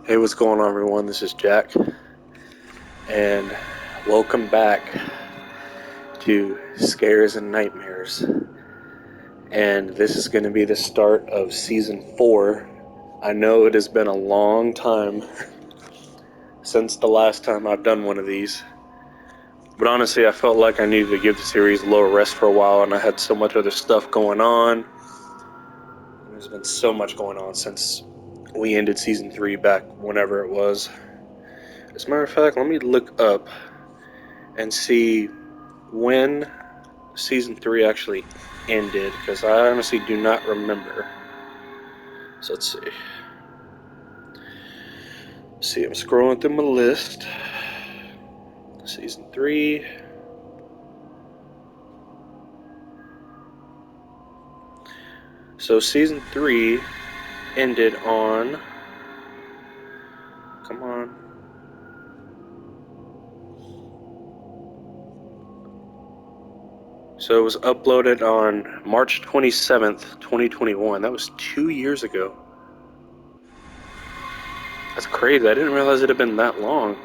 Hey, what's going on, everyone? This is Jack, and welcome back to Scares and Nightmares. And this is going to be the start of season 4. I know it has been a long time since the last time I've done one of these, but honestly, I felt like I needed to give the series a little rest for a while, and I had so much other stuff going on. There's been so much going on since we ended season 3 back whenever it was. As a matter of fact, let me look up and see when season 3 actually ended, because I honestly do not remember. So let's see. I'm scrolling through my list. Season 3. So season 3 ended on. Come on. So it was uploaded on March 27th, 2021. That was 2 years ago. That's crazy. I didn't realize it had been that long.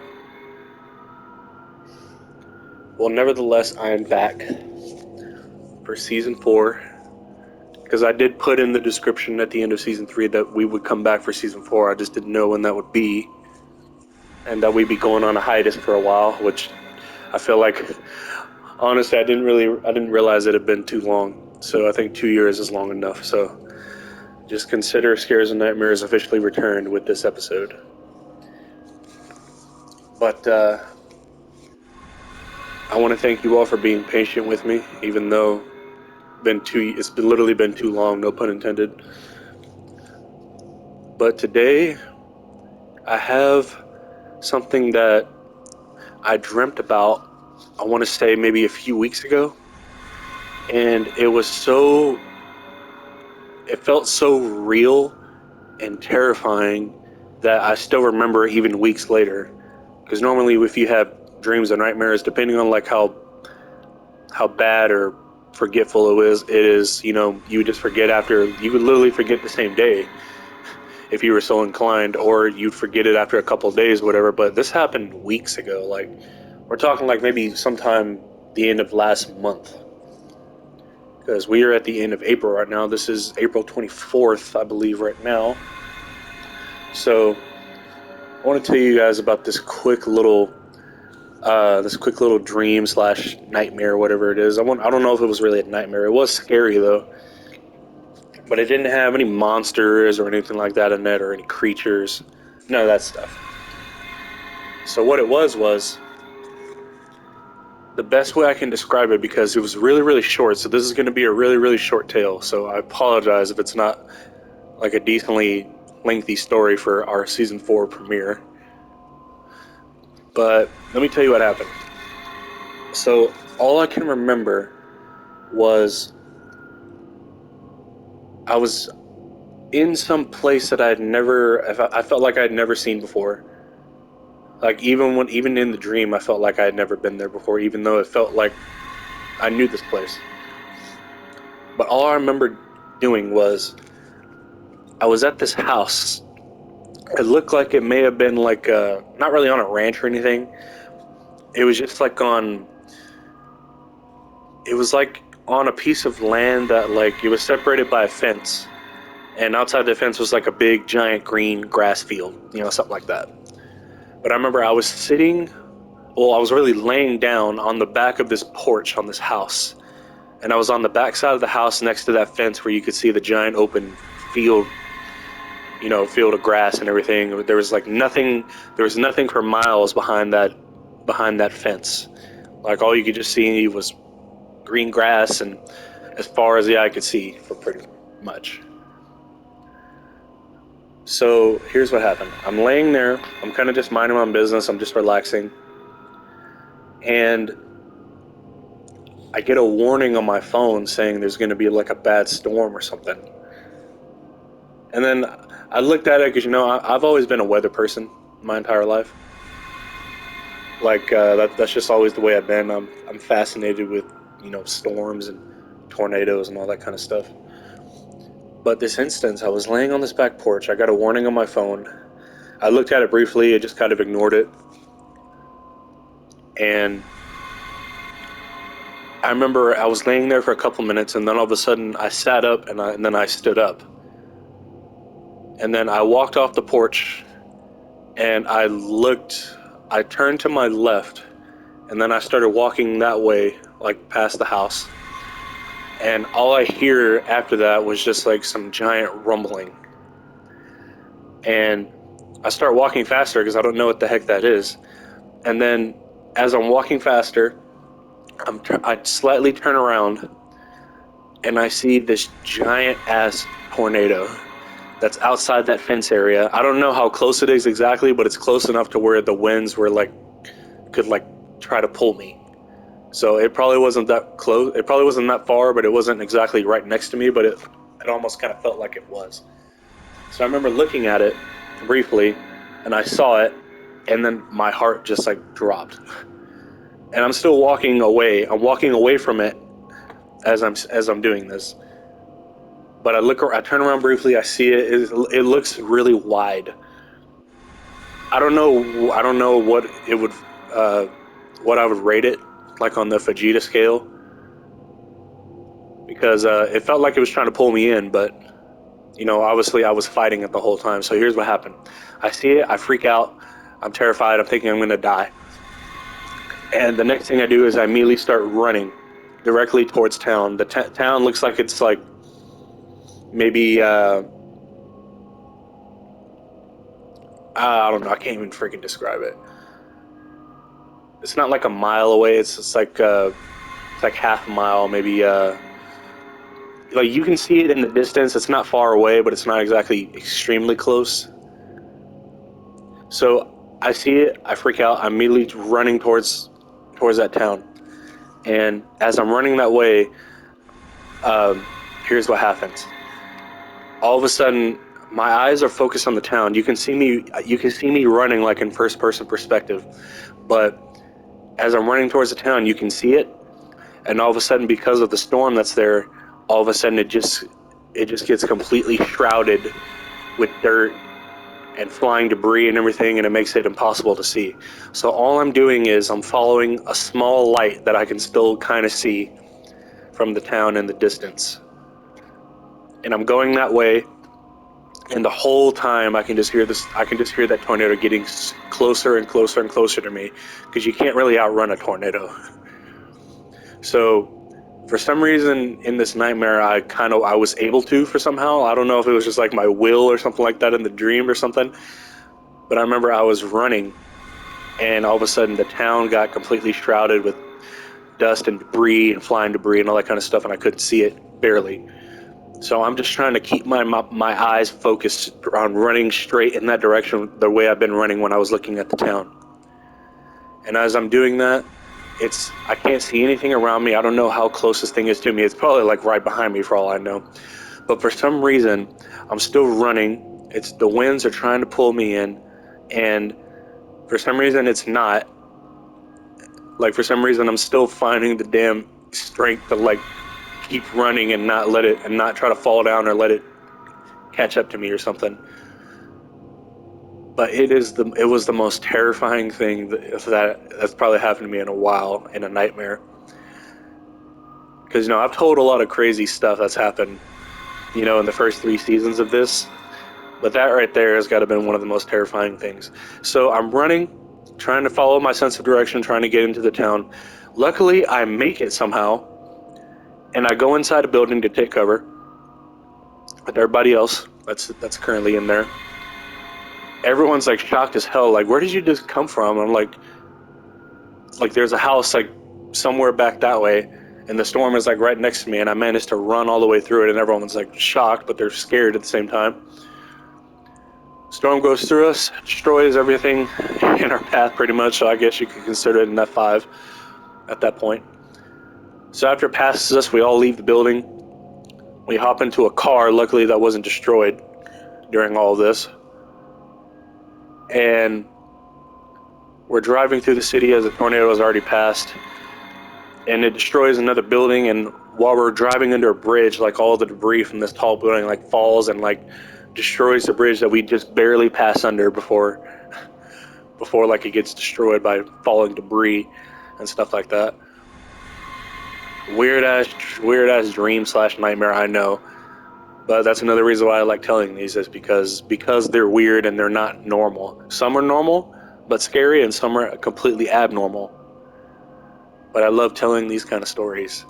Well, nevertheless, I am back for season 4. Because I did put in the description at the end of season 3 that we would come back for season 4. I just didn't know when that would be. And that we'd be going on a hiatus for a while, which I feel like, honestly, I didn't realize it had been too long. So I think 2 years is long enough. So just consider Scares and Nightmares officially returned with this episode. But I want to thank you all for being patient with me, even though it's literally been too long, no pun intended. But today, I have something that I dreamt about, I want to say maybe a few weeks ago. And it felt so real and terrifying that I still remember even weeks later. Because normally, if you have dreams or nightmares, depending on like how bad or forgetful it is, you just forget after. You would literally forget the same day if you were so inclined, or you'd forget it after a couple of days, whatever. But this happened weeks ago. Like we're talking like maybe sometime the end of last month. Because we are at the end of April right now. This is April 24th, I believe, right now. So I want to tell you guys about this quick little dream slash nightmare, whatever it is. I don't know if it was really a nightmare. It was scary though, but it didn't have any monsters or anything like that in it, or any creatures, none of that stuff. So what it was the best way I can describe it, because it was really really short. So this is going to be a really really short tale. So I apologize if it's not like a decently lengthy story for our season 4 premiere. But let me tell you what happened. So all I can remember was I was in some place that I felt like I'd never seen before. Like even in the dream, I felt like I had never been there before, even though it felt like I knew this place. But all I remember doing was I was at this house. It looked like it may have been like not really on a ranch or anything. It was just like it was like on a piece of land that like it was separated by a fence, and outside the fence was like a big giant green grass field, something like that. But I remember I was really laying down on the back of this porch on this house, and I was on the back side of the house next to that fence where you could see the giant open field, field of grass and everything. There was nothing for miles behind that fence. Like all you could just see was green grass, and as far as the eye could see, for pretty much. So here's what happened. I'm laying there. I'm kind of just minding my own business. I'm just relaxing. And I get a warning on my phone saying there's going to be like a bad storm or something. And then I looked at it because, I've always been a weather person my entire life. Like, that's just always the way I've been. I'm fascinated with, storms and tornadoes and all that kind of stuff. But this instance, I was laying on this back porch. I got a warning on my phone. I looked at it briefly, I just kind of ignored it. And I remember I was laying there for a couple minutes, and then all of a sudden I sat up, and then I stood up. And then I walked off the porch, and I turned to my left, and then I started walking that way, like past the house. And all I hear after that was just like some giant rumbling. And I start walking faster because I don't know what the heck that is. And then as I'm walking faster, I slightly turn around, and I see this giant ass tornado that's outside that fence area. I don't know how close it is exactly, but it's close enough to where the winds were could try to pull me. So it probably wasn't that close. It probably wasn't that far, but it wasn't exactly right next to me, but it almost kind of felt like it was. So I remember looking at it briefly, and I saw it, and then my heart just dropped. And I'm still walking away. I'm walking away from it as I'm doing this. But I turn around briefly, I see it. It looks really wide. I don't know what it would what I would rate it like on the Fujita scale, because it felt like it was trying to pull me in, but obviously I was fighting it the whole time. So here's what happened. I see it, I freak out, I'm terrified, I'm thinking I'm gonna die. And the next thing I do is I immediately start running directly towards town. The town looks like it's maybe I don't know, I can't even freaking describe it. It's not like a mile away, it's like half a mile, maybe you can see it in the distance. It's not far away, but it's not exactly extremely close. So I see it, I freak out, I'm immediately running towards that town. And as I'm running that way, here's what happens. All of a sudden, my eyes are focused on the town. You can see me running like in first person perspective. But as I'm running towards the town, you can see it. And all of a sudden, because of the storm that's there, all of a sudden it just gets completely shrouded with dirt and flying debris and everything, and it makes it impossible to see. So all I'm doing is I'm following a small light that I can still kind of see from the town in the distance. And I'm going that way, and the whole time I can just hear that tornado getting closer and closer and closer to me, because you can't really outrun a tornado. So for some reason in this nightmare, I was able to, for somehow. I don't know if it was just like my will or something like that in the dream or something. But I remember I was running, and all of a sudden the town got completely shrouded with dust and debris and flying debris and all that kind of stuff, and I couldn't see it, barely. So I'm just trying to keep my eyes focused on running straight in that direction, the way I've been running when I was looking at the town. And as I'm doing that, I can't see anything around me. I don't know how close this thing is to me. It's probably right behind me for all I know. But for some reason, I'm still running. The winds are trying to pull me in, and for some reason it's not. For some reason I'm still finding the damn strength to keep running and not try to fall down or let it catch up to me or something. But it was the most terrifying thing that's probably happened to me in a while, in a nightmare. Because I've told a lot of crazy stuff that's happened, in the first 3 seasons of this, but that right there has got to have been one of the most terrifying things. So I'm running, trying to follow my sense of direction, trying to get into the town. Luckily, I make it somehow, and I go inside a building to take cover with everybody else that's currently in there. Everyone's shocked as hell, where did you just come from? I'm like there's a house somewhere back that way, and the storm is right next to me, and I managed to run all the way through it, and everyone's shocked, but they're scared at the same time. Storm goes through us, destroys everything in our path pretty much, so I guess you could consider it an F5 at that point. So after it passes us, we all leave the building. We hop into a car, luckily that wasn't destroyed during all of this. And we're driving through the city as the tornado has already passed. And it destroys another building, and while we're driving under a bridge, all the debris from this tall building falls and destroys the bridge that we just barely pass under before like it gets destroyed by falling debris and stuff like that. Weird ass dream / nightmare, I know. But that's another reason why I like telling these, is because they're weird and they're not normal. Some are normal but scary, and some are completely abnormal. But I love telling these kind of stories.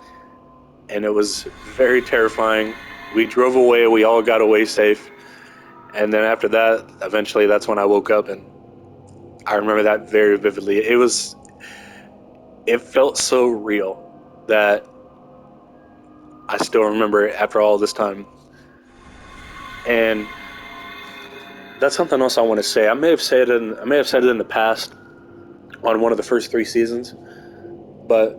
And it was very terrifying. We drove away, we all got away safe. And then after that, eventually that's when I woke up, and I remember that very vividly. It felt so real that I still remember it after all this time. And that's something else I want to say. I may have said it in the past on one of the first 3 seasons, but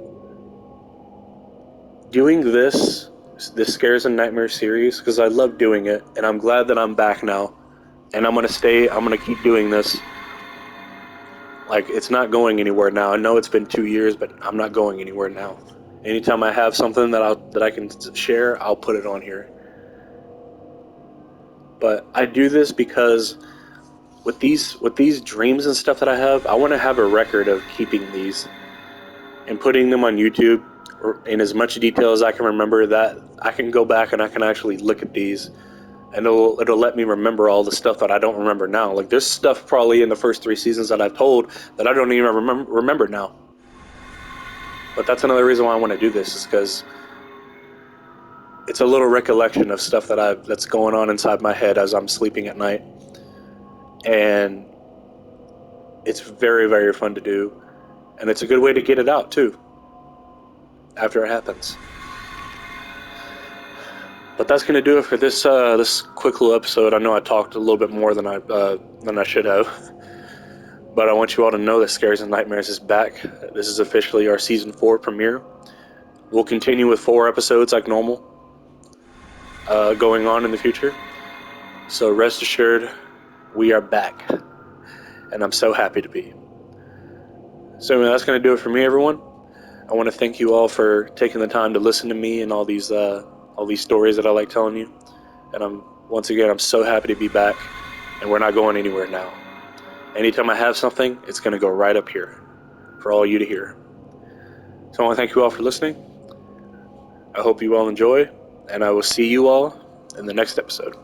doing this Scares and Nightmares series, because I love doing it, and I'm glad that I'm back now, and I'm gonna keep doing this. Like, it's not going anywhere now. I know it's been 2 years, but I'm not going anywhere now. Anytime I have something that I can share, I'll put it on here. But I do this because with these dreams and stuff that I have, I want to have a record of keeping these and putting them on YouTube in as much detail as I can remember, that I can go back and I can actually look at these, and it'll let me remember all the stuff that I don't remember now. Like, there's stuff probably in the first 3 seasons that I've told that I don't even remember now. But that's another reason why I want to do this, is because it's a little recollection of stuff that's going on inside my head as I'm sleeping at night. And it's very, very fun to do. And it's a good way to get it out, too, after it happens. But that's going to do it for this quick little episode. I know I talked a little bit more than I should have. But I want you all to know that Scares and Nightmares is back. This is officially our Season 4 premiere. We'll continue with 4 episodes like normal, going on in the future. So rest assured, we are back. And I'm so happy to be. So anyway, that's going to do it for me, everyone. I want to thank you all for taking the time to listen to me and all these stories that I like telling you. And I'm so happy to be back, and we're not going anywhere now. Anytime I have something, it's going to go right up here for all you to hear. So I want to thank you all for listening. I hope you all enjoy, and I will see you all in the next episode.